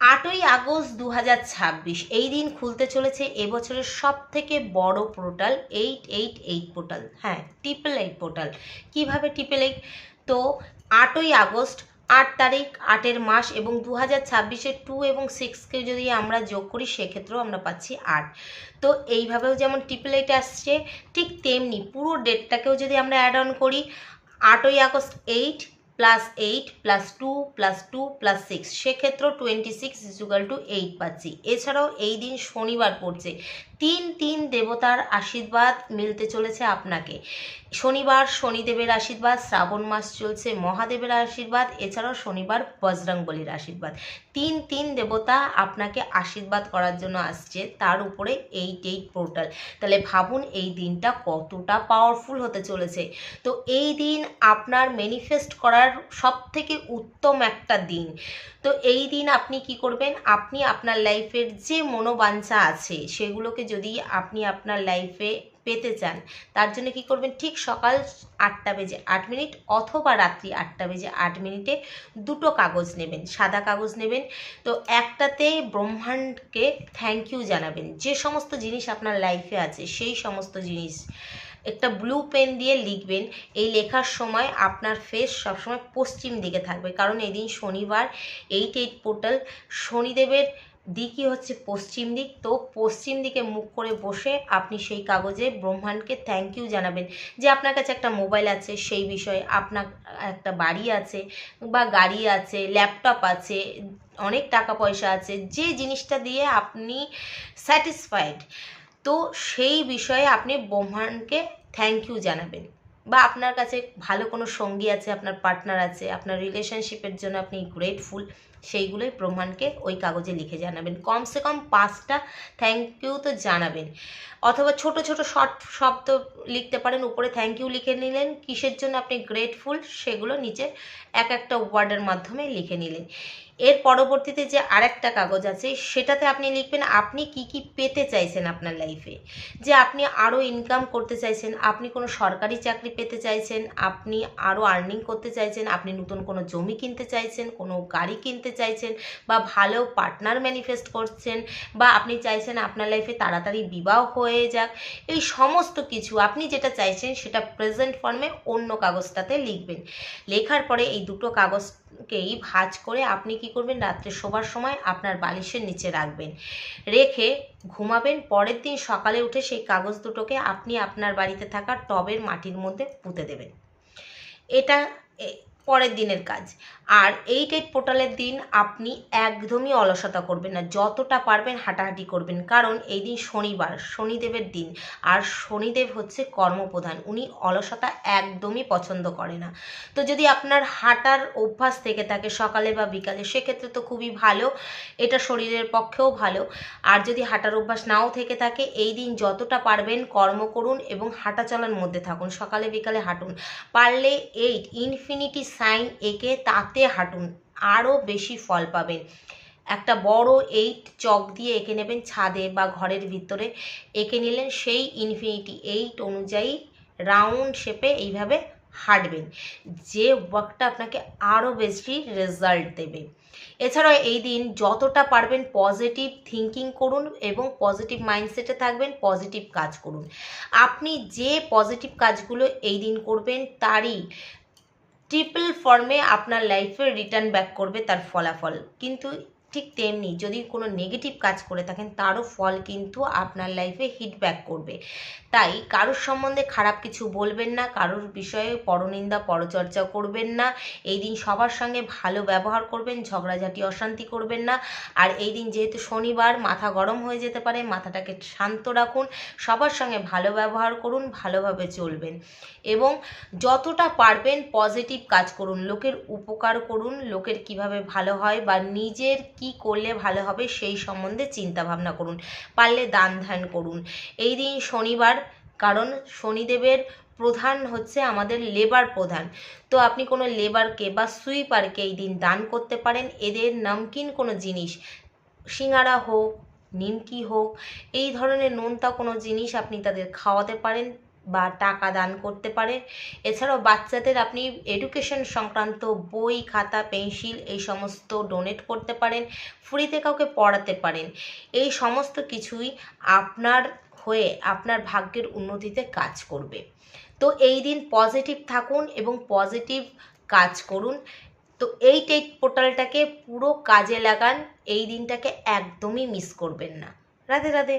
8ই August 2026 এই দিন খুলতে চলেছে এবছরের সব থেকে বড় পোর্টাল 888 পোর্টাল। হ্যাঁ, 888 পোর্টাল। কিভাবে 888? তো 8ই আগস্ট, 8 তারিখ, 8-এর মাস এবং 2026-এর 2 এবং 6কে যদি আমরা যোগ করি সেক্ষেত্রেও আমরা পাচ্ছি 8। তো এইভাবেও যেমন 888 আসছে, ঠিক তেমনি পুরো ডেটটাকেও যদি আমরা অ্যাড অন করি, 8ই August 8 plus 8 plus 2 plus 2 plus 6, সেক্ষেত্রেও 26 = 8 পাচ্ছি। এছাড়াও এই দিন শনিবার পড়ছে। তিন দেবতার আশীর্বাদ মিলতে চলেছে আপনাকে। শনিবার শনিদেবের আশীর্বাদ, শ্রাবণ মাস চলছে মহাদেবের আশীর্বাদ, এছাড়াও শনিবার বজরংবলীর আশীর্বাদ। তিন দেবতা আপনাকে আশীর্বাদ করার জন্য আসছে, তার উপরে 88 পোর্টাল। তাহলে ভাবুন এই দিনটা কতটা পাওয়ারফুল হতে চলেছে। তো এই দিন আপনার ম্যানিফেস্ট করার সব থেকে উত্তম একটা দিন। তো এই দিন আপনি কি করবেন, আপনি আপনার লাইফের যে মনোবাঞ্ছা আছে সেগুলোকে যদি আপনি আপনার লাইফে পেতে চান, তার জন্য কি করবেন, ঠিক সকাল 8টা বেজে 8 মিনিট অথবা রাত্রি 8টা বেজে 8 মিনিটে দুটো কাগজ নেবেন, সাদা কাগজ নেবেন। তো একটাতে ব্রহ্মাণ্ডকে থ্যাংক ইউ জানাবেন, যে সমস্ত জিনিস আপনার লাইফে আছে সেই সমস্ত জিনিস একটা ব্লু পেন দিয়ে লিখবেন। এই লেখার সময় আপনার ফেস সবসময় পশ্চিম দিকে থাকবে, কারণ এই দিন শনিবার, 88 পোর্টাল, শনিদেবের দিকই হচ্ছে পশ্চিম দিক। তো পশ্চিম দিকে মুখ করে বসে আপনি সেই কাগজে ব্রহ্মাণ্ডকে থ্যাংক ইউ জানাবেন যে আপনার কাছে একটা মোবাইল আছে সেই বিষয়ে, আপনার একটা বাড়ি আছে বা গাড়ি আছে, ল্যাপটপ আছে, অনেক টাকা পয়সা আছে, যে জিনিসটা দিয়ে আপনি স্যাটিসফাইড, তো সেই বিষয়ে আপনি ব্রহ্মাণ্ডকে থ্যাংক ইউ জানাবেন। বা আপনার কাছে ভালো কোনো সঙ্গী আছে, আপনার পার্টনার আছে, আপনার রিলেশনশিপের জন্য আপনি গ্রেটফুল, সেইগুলোই ব্রহ্মাণ্ডকে ওই কাগজে লিখে জানাবেন। কমসে কম 5টা থ্যাংক ইউ তো জানাবেন, অথবা ছোট ছোট শর্ট শব্দ লিখতে পারেন। উপরে থ্যাংক ইউ লিখে নিলেন, কিসের জন্য আপনি গ্রেটফুল সেগুলো নিচে একটা ওয়ার্ডের মাধ্যমে লিখে নিলেন। এর পরবর্তীতে যে আরেকটা কাগজ আছে সেটাতে আপনি লিখবেন আপনি কি কি পেতে চাইছেন আপনার লাইফে, যে আপনি আরও ইনকাম করতে চাইছেন, আপনি কোনো সরকারি চাকরি পেতে চাইছেন, আপনি আরও আর্নিং করতে চাইছেন, আপনি নতুন কোনো জমি কিনতে চাইছেন, কোনো গাড়ি কিনতে চাইছেন, বা ভালো পার্টনার ম্যানিফেস্ট করছেন, বা আপনি চাইছেন আপনার লাইফে তাড়াতাড়ি বিবাহ হয়ে যাক। এই সমস্ত কিছু আপনি যেটা চাইছেন সেটা প্রেজেন্ট ফর্মে অন্য কাগজটাতে লিখবেন। লেখার পরে এই দুটো কাগজকেই ভাঁজ করে আপনি কি করবেন, রাত্রে শোবার সময় আপনার বালিশের নিচে রাখবেন, রেখে ঘুমাবেন। পরের দিন সকালে উঠে সেই কাগজ দুটোকে আপনি আপনার বাড়িতে থাকা টবের মাটির মধ্যে পুঁতে দেবেন। এটা পরের দিনের কাজ। আর 88 পোর্টালের দিন আপনি একদমই অলসতা করবেন না, যতটা পারবেন হাঁটাহাঁটি করবেন, কারণ এই দিন শনিবার, শনিদেবের দিন, আর শনিদেব হচ্ছে কর্মপ্রধান, উনি অলসতা একদমই পছন্দ করে না। তো যদি আপনার হাঁটার অভ্যাস থেকে থাকে সকালে বা বিকালে, সেক্ষেত্রে তো খুবই ভালো, এটা শরীরের পক্ষেও ভালো। আর যদি হাঁটার অভ্যাস নাও থেকে থাকে, এই দিন যতটা পারবেন কর্ম করুন এবং হাঁটা চলার মধ্যে থাকুন, সকালে বিকালে হাঁটুন। পারলে 8 ইনফিনিটি সাইন এঁকে তাতে হাঁটুন, আরও বেশি ফল পাবেন। একটা বড় 8 চক দিয়ে এঁকে নেবেন, ছাদে বা ঘরের ভিতরে এঁকে নিলেন, সেই ইনফিনিটি 8 অনুযায়ী রাউন্ড শেপে এইভাবে হাঁটবেন, যে ওয়ার্কটা আপনাকে আরও বেশি রেজাল্ট দেবে। এছাড়াও এই দিন যতটা পারবেন পজিটিভ থিঙ্কিং করুন এবং পজিটিভ মাইন্ডসেটে থাকবেন, পজিটিভ কাজ করুন। আপনি যে পজিটিভ কাজগুলো এই দিন করবেন তারই ট্রিপল ফর্মে আপনার লাইফে রিটার্ন ব্যাক করবে তার ফলাফল। কিন্তু ঠিক তেমনি যদি কোনো নেগেটিভ কাজ করে থাকেন তারও ফল কিন্তু আপনার লাইফে হিট ব্যাক করবে। তাই কারোর সম্বন্ধে খারাপ কিছু বলবেন না, কারোর বিষয়ে পরনিন্দা পরচর্চা করবেন না। এই দিন সবার সঙ্গে ভালো ব্যবহার করবেন, ঝগড়াঝাটি অশান্তি করবেন না। আর এই দিন যেহেতু শনিবার, মাথা গরম হয়ে যেতে পারে, মাথাটাকে শান্ত রাখুন, সবার সঙ্গে ভালো ব্যবহার করুন, ভালোভাবে চলবেন এবং যতটা পারবেন পজিটিভ কাজ করুন, লোকের উপকার করুন, লোকের কিভাবে ভালো হয় বা নিজের কি করলে ভালো হবে সেই সম্বন্ধে চিন্তা ভাবনা করুন। পারলে দান ধ্যান করুন। এই দিন শনিবার, কারণ শনিদেবের প্রধান হচ্ছে আমাদের লেবার প্রধান। তো আপনি কোনো লেবারকে বা সুইপারকে এই দিন দান করতে পারেন। এদের নমকিন কোনো জিনিস, সিঙ্গারা হোক, নিমকি হোক, এই ধরনের নোনতা কোনো জিনিস আপনি তাদের খাওয়াতে পারেন। বা টাকা দান করতে পারেন। এছাড়াও বাচ্চাদের আপনি এডুকেশন সংক্রান্ত বই, খাতা, পেন্সিল এই সমস্ত ডোনেট করতে পারেন, ফ্রিতে কাউকে পড়াতে পারেন। এই সমস্ত কিছুই আপনার হয়ে আপনার ভাগ্যের উন্নতিতে কাজ করবে। তো এই দিন পজিটিভ থাকুন এবং পজিটিভ কাজ করুন। তো 88 পোর্টালটাকে পুরো কাজে লাগান, এই দিনটাকে একদমই মিস করবেন না। রাধে রাধে।